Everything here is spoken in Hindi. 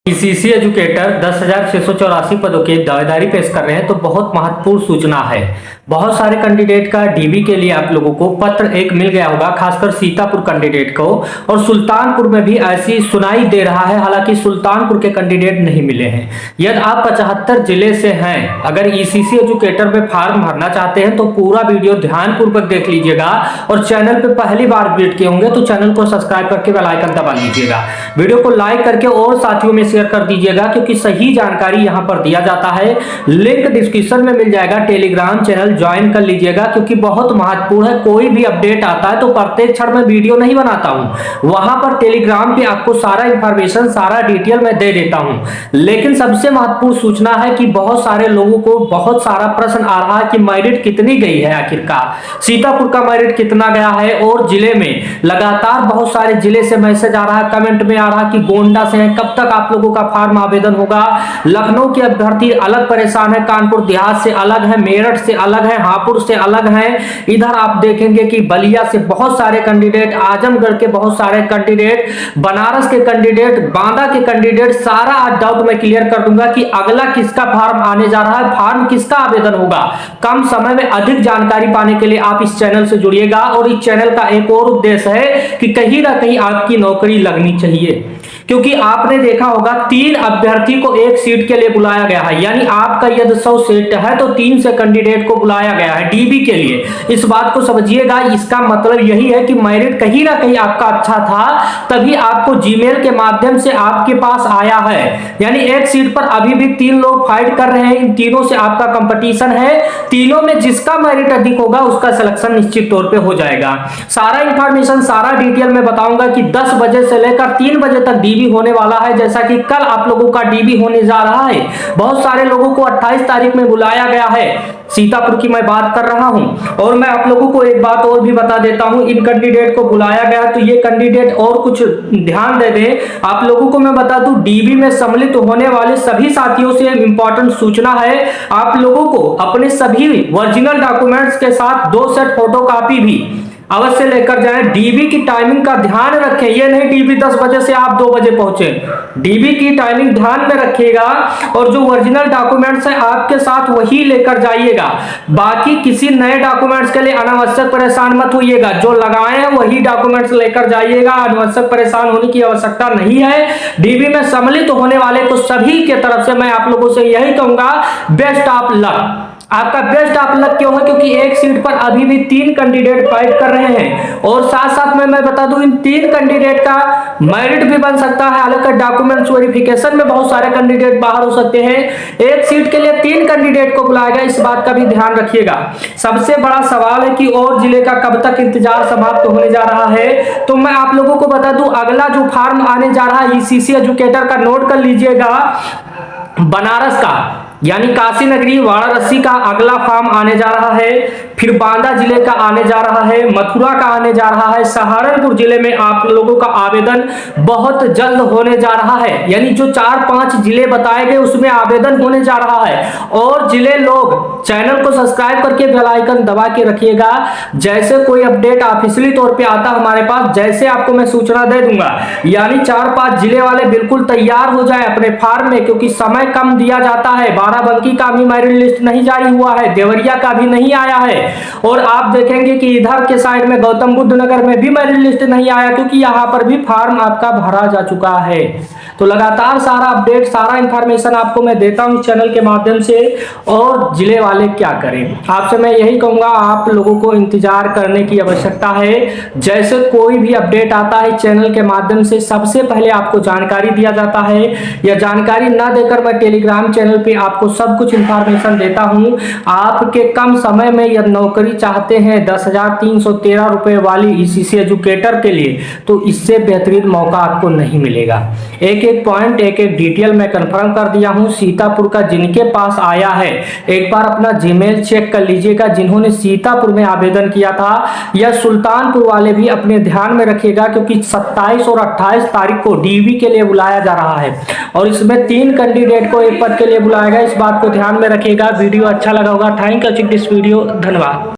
ईसीसी एजुकेटर 10,684 पदों की दावेदारी पेश कर रहे हैं, तो बहुत महत्वपूर्ण सूचना है। बहुत सारे कैंडिडेट का डीबी के लिए आप लोगों को पत्र एक मिल गया होगा, खासकर सीतापुर कैंडिडेट को, और सुल्तानपुर में भी ऐसी सुनाई दे रहा है। हालांकि सुल्तानपुर के कैंडिडेट नहीं मिले हैं। यदि आप 75 जिले से हैं, अगर ईसीसी एजुकेटर में फॉर्म भरना चाहते हैं तो पूरा वीडियो ध्यानपूर्वक देख लीजिएगा, और चैनल पे पहली बार विजिट किए होंगे तो चैनल को सब्सक्राइब करके बेल आइकन दबा लीजिएगा। वीडियो को लाइक करके और साथियों में शेयर कर दीजिएगा, क्योंकि सही जानकारी यहां पर दिया जाता है। लिंक डिस्क्रिप्शन में मिल जाएगा, टेलीग्राम चैनल ज्वाइन कर लीजिएगा, क्योंकि बहुत महत्वपूर्ण है। कोई भी अपडेट आता है तो प्रत्येक क्षण में वीडियो नहीं बनाता हूं, वहां पर टेलीग्राम पे आपको सारा इंफॉर्मेशन, सारा डिटेल मैं दे देता हूं। लेकिन सबसे महत्वपूर्ण सूचना है कि बहुत सारे लोगों को बहुत सारा प्रश्न आ रहा है कि मेरिट कितनी गई है, आखिरकार सीतापुर का मेरिट कितना गया है। और जिले में लगातार बहुत सारे जिले से मैसेज आ रहा है, कमेंट में आ रहा है कि गोंडा से है, कब तक आप लोगों का फॉर्म आवेदन होगा। लखनऊ के अभ्यर्थी अलग परेशान है, कानपुर देहात से अलग है, मेरठ से अलग है, हापुड़ से अलग है। इधर आप देखेंगे कि बलिया से बहुत सारे कैंडिडेट, आजमगढ़ के बहुत सारे कैंडिडेट, बनारस के कैंडिडेट, बांदा के कैंडिडेट, सारा आज डाउट मैं क्लियर कर दूंगा कि अगला किसका फॉर्म आने जा रहा है, फॉर्म किसका आवेदन होगा। कम समय में अधिक जानकारी पाने के लिए आप इस चैनल से जुड़िएगा। और इस चैनल का एक और उद्देश्य है कि कहीं ना कहीं आपकी नौकरी लगनी चाहिए, क्योंकि आपने देखा होगा 3 अभ्यर्थी को एक सीट के लिए बुलाया गया है। यानी आपका यदि 100 सीट है तो 3 से कैंडिडेट को बुलाया गया है डीबी के लिए। इस बात को समझिएगा। इसका मतलब यही है कि मेरिट कहीं ना कहीं आपका अच्छा था, तभी आपको जीमेल के माध्यम से आपके पास आया है। यानी एक सीट पर अभी भी 3 लोग फाइट कर रहे हैं, इन तीनों से आपका कंपटीशन है। तीनों में जिसका मेरिट अधिक होगा उसका सिलेक्शन निश्चित तौर पे हो जाएगा। सारा इंफॉर्मेशन, सारा डिटेल में बताऊंगा कि 10 बजे से लेकर 3 बजे तक डीबी होने वाला है। जैसा कि कल आप लोगों का डीबी होने जा रहा है। बहुत सारे लोगों को 28 तारीख में बुलाया गया है, सीतापुर की मैं बात कर रहा हूं। और मैं आप लोगों को एक बात और भी बता देता हूं, इन कैंडिडेट को बुलाया गया तो ये कैंडिडेट और कुछ ध्यान दे दें। आप लोगों को मैं बता दूं, डीबी में सम्मिलित होने वाले सभी साथियों से इंपॉर्टेंट सूचना है, आप लोगों को अपने सभी ओरिजिनल डॉक्यूमेंट्स के साथ 2 सेट फोटोकॉपी भी अवश्य लेकर जाएं। डीबी की टाइमिंग का ध्यान रखें, ये नहीं डीबी 10 बजे से आप 2 बजे पहुंचे। डीबी की टाइमिंग ध्यान में रखिएगा, और जो ओरिजिनल डॉक्यूमेंट्स है आपके साथ वही लेकर जाइएगा। बाकी किसी नए डॉक्यूमेंट्स के लिए अनावश्यक परेशान मत होइएगा, जो लगाए हैं वही डॉक्यूमेंट्स लेकर जाइएगा। अनावश्यक परेशान होने की आवश्यकता नहीं है। डीबी में सम्मिलित होने वाले को सभी के तरफ से मैं आप लोगों से यही कहूंगा, बेस्ट ऑफ लक। आपका बेस्ट ऑफ लक क्यों है? क्योंकि एक सीट पर अभी भी 3 कैंडिडेट फाइट कर रहे हैं, और साथ साथ में मैं बता दूं, इन 3 कैंडिडेट का मेरिट भी बन सकता है। हालांकि डॉक्यूमेंट्स वेरिफिकेशन में बहुत सारे कैंडिडेट बाहर हो सकते हैं। एक सीट के लिए 3 कैंडिडेट को बुलाया गया, इस बात का भी ध्यान रखिएगा। सबसे बड़ा सवाल है कि और जिले का कब तक इंतजार समाप्त होने जा रहा है। तो मैं आप लोगों को बता दूं, अगला जो फॉर्म आने जा रहा है ईसीसी एजुकेटर का, नोट कर लीजिएगा, बनारस का यानी काशी नगरी वाराणसी का अगला फॉर्म आने जा रहा है। फिर बांदा जिले का आने जा रहा है, मथुरा का आने जा रहा है, सहारनपुर जिले में आप लोगों का आवेदन बहुत जल्द होने जा रहा है। यानी जो 4-5 जिले बताए गए उसमें आवेदन होने जा रहा है। और जिले लोग चैनल को सब्सक्राइब करके बेल आइकन दबा के रखिएगा। जैसे कोई अपडेट ऑफिशियली तौर पे आता हमारे पास, जैसे आपको मैं सूचना दे दूंगा। यानी 4-5 जिले वाले बिल्कुल तैयार हो जाए अपने फॉर्म में, क्योंकि समय कम दिया जाता है। बाराबंकी का भी मेरिट लिस्ट नहीं जारी हुआ है, देवरिया का भी नहीं आया है। और आप देखेंगे कि इधर के साइड में गौतम बुद्ध नगर में भी मेरिट लिस्ट नहीं आया, क्योंकि यहां पर भी फॉर्म आपका भरा जा चुका है। तो लगातार सारा अपडेट, सारा इंफॉर्मेशन आपको मैं देता हूं इस चैनल के माध्यम से। और जिले वाले क्या करें, आपसे मैं यही कहूंगा, आप लोगों को इंतजार करने की आवश्यकता है। जैसे कोई भी अपडेट आता है चैनल के माध्यम से सबसे पहले आपको जानकारी दिया जाता है। या जानकारी ना देकर मैं टेलीग्राम चैनल पे आपको सब कुछ इंफॉर्मेशन देता हूं। आपके कम समय में यदि नौकरी चाहते हैं 10,313 रुपए वाली ईसीसी एजुकेटर के लिए, तो इससे बेहतरीन मौका आपको नहीं मिलेगा। एक एक पॉइंट, एक एक डिटेल मैं कंफर्म कर दिया हूं। सीतापुर का जिनके पास आया है, एक बार अपना जीमेल चेक कर लीजिएगा, जिन्होंने सीतापुर में आवेदन किया था। या सुल्तानपुर वाले भी अपने ध्यान में रखिएगा, क्योंकि 27 और 28 तारीख को डीबी के लिए बुलाया जा रहा है, और इसमें 3 कैंडिडेट को एक पद के लिए बुलाया गया। इस बात को ध्यान में रखिएगा। वीडियो अच्छा लगा होगा। Thank you this video. धन्यवाद।